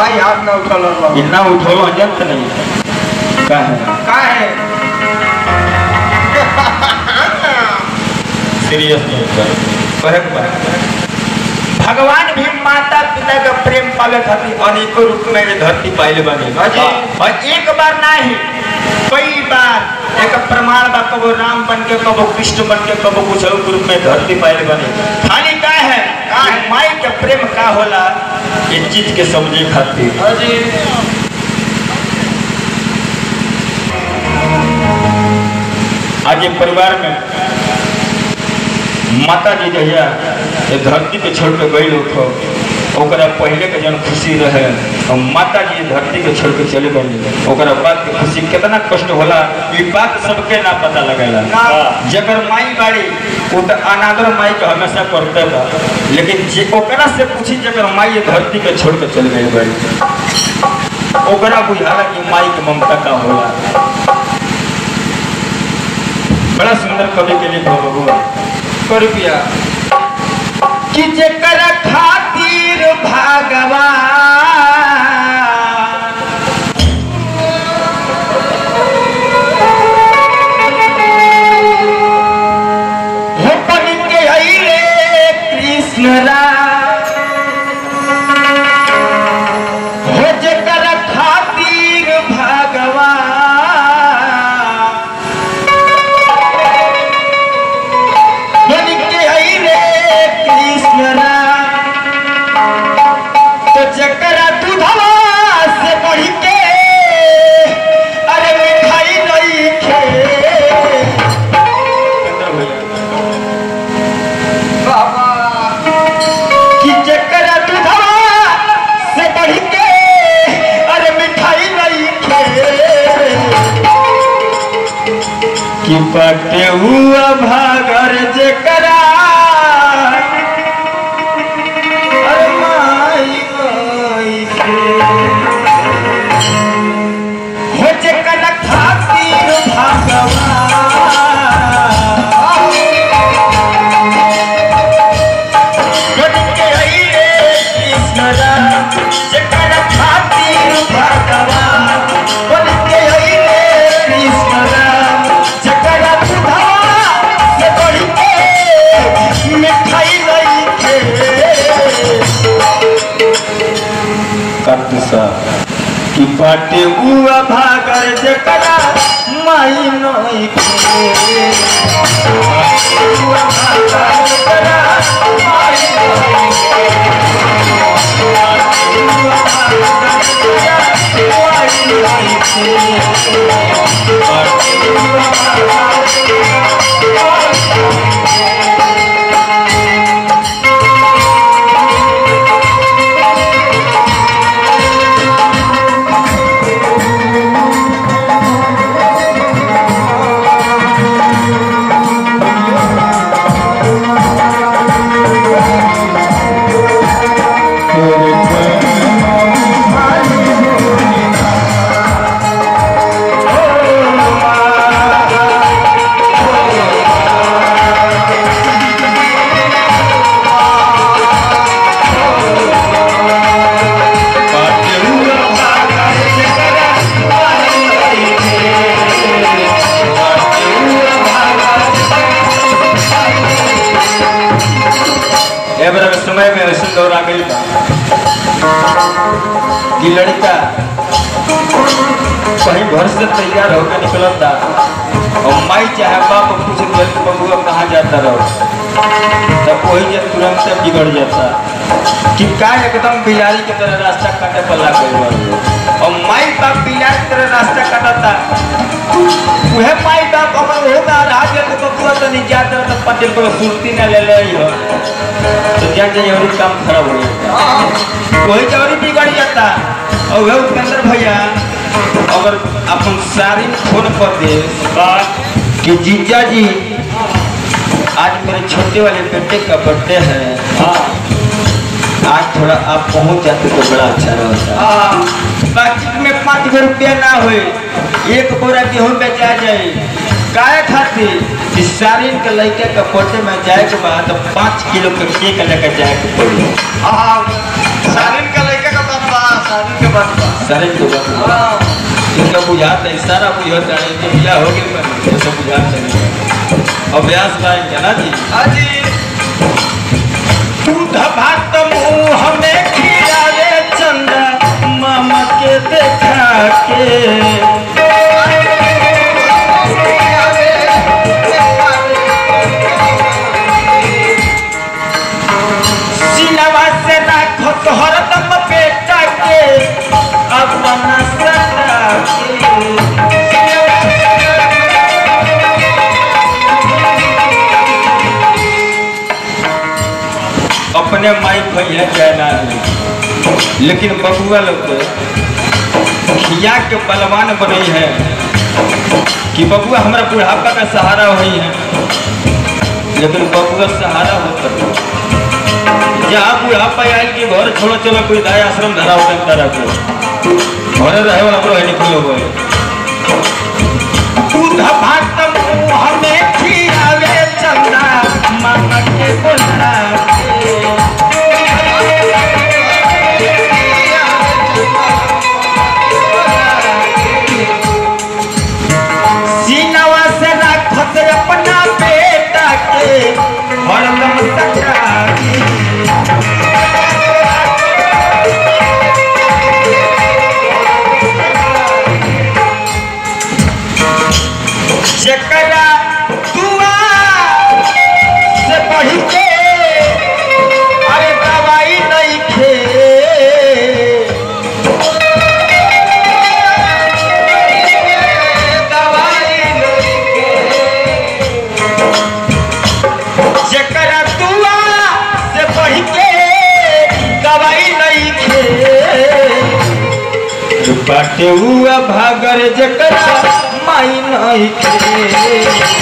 भाई हाथ ना उठल इतना उठो अंजन नहीं का है सीरियस भगवान भी माता पिता का प्रेम पावे खातिर अनेकों रूप में धरती पाइले बने और एक बार नहीं कई बार एक प्रमाण बा कबो राम बन के कबो कृष्ण बन के कबो कुछ रूप में धरती पाइले बने खाली का है माई के प्रेम का होला ये चीज के समझे खातिर आज एक परिवार में माता जी जहिया धरती पे छोड़ के गई लोग ओकरा पहले के जन खुशी रहे और माता जी धरती के छोड़ के चले गई ओकरा बाद के खुशी कितना कष्ट होला ये बात सबके ना पता लगेला जगर माई बाड़ी वो तो अनादर माई के हमेशा करते बा लेकिन जे ओकरा से पूछी जगर माई धरती के छोड़ के चले गई बाड़ी ओकरा बुझाला कि माई के ममता का होला। बड़ा सुंदर कवि के लिए रुपया कि जेकर खातिर भगवान हो बन के अइले कृष्ण राम हो जेकर खातिर भगवान जकरा दूधवा से बढ़ के अरे मिठाई नहीं खे बाबा कि जकरा दूधवा से बढ़ के अरे मिठाई नहीं खे कि बाटे हुआ भागर जकरा कि बाटे हुआ भागर जकरा माई नहीं खे हुआ भागर जकरा माई नहीं समय में ऐसे दौरा गई कि लड़का कहीं घर से तैयार होकर निकलता और माई चाहे बाप पूछ बबुआ कहाँ जाता रहो तब वही जब तुरंत से बिगड़ जाता कि का एकदम बिलारी की तरह रास्ता काटे पर लग और माई बाप बिलारी की तरह रास्ता काटता वह माई बाप अगर होता रहा तो बबुआ तो नहीं जाता तो पटेल को सुरती न ले ली हो तो क्या चाहिए और काम खराब हो जाता वही जरूरी बिगड़ जाता और वह उपेंद्र भैया अगर अपन सारी फोन पर दे कि जीजा जी आज मेरे छोटे वाले बेटे का बर्थडे है आज थोड़ा आप पहुंच जाते तो बड़ा अच्छा रहता बाकी में 5 रुपया ना हुए एक बोरा गेहूँ बेचा जाए गाय खातिर इस सारिन के लड़के का बर्थडे में जाए के बाद 5 किलो के केक लेकर जाए के पड़ी सारिन का लड़के का पापा सारे तो इनका बुझाता है सारा बुझाता है कि क्या हो गया ये सब बुझाता है अभ्यास लाएंगे ना जी। हाँ जी। दूध भात मुँह में खिलावे चंदा मामा के देखा के सिनवा से राखो हरदम बेटा के अपना सदा अपने माई भाई है क्या ना लेकिन बबुआ लोग खिया के बलवान बनी है कि बबुआ हमारा बुढ़ापा का सहारा हुई है लेकिन बबुआ सहारा होता जहाँ बुढ़ापा आयल के घर छोड़ो चलो कोई दाय आश्रम धरा होता रखो घर रहे वाला बड़ो है निकलो हुए दूध भात मुँह में खिलावे चंदा मामा के बोला सीनवा से राखत अपना बेटा के हरदम सटा जकरा दुआ से बढ़ के अरे दवाई नहीं खे जकरा दुआ से बढ़ के दवाई नहीं खे बाटे हुआ भागर जकरा माई नहीं खे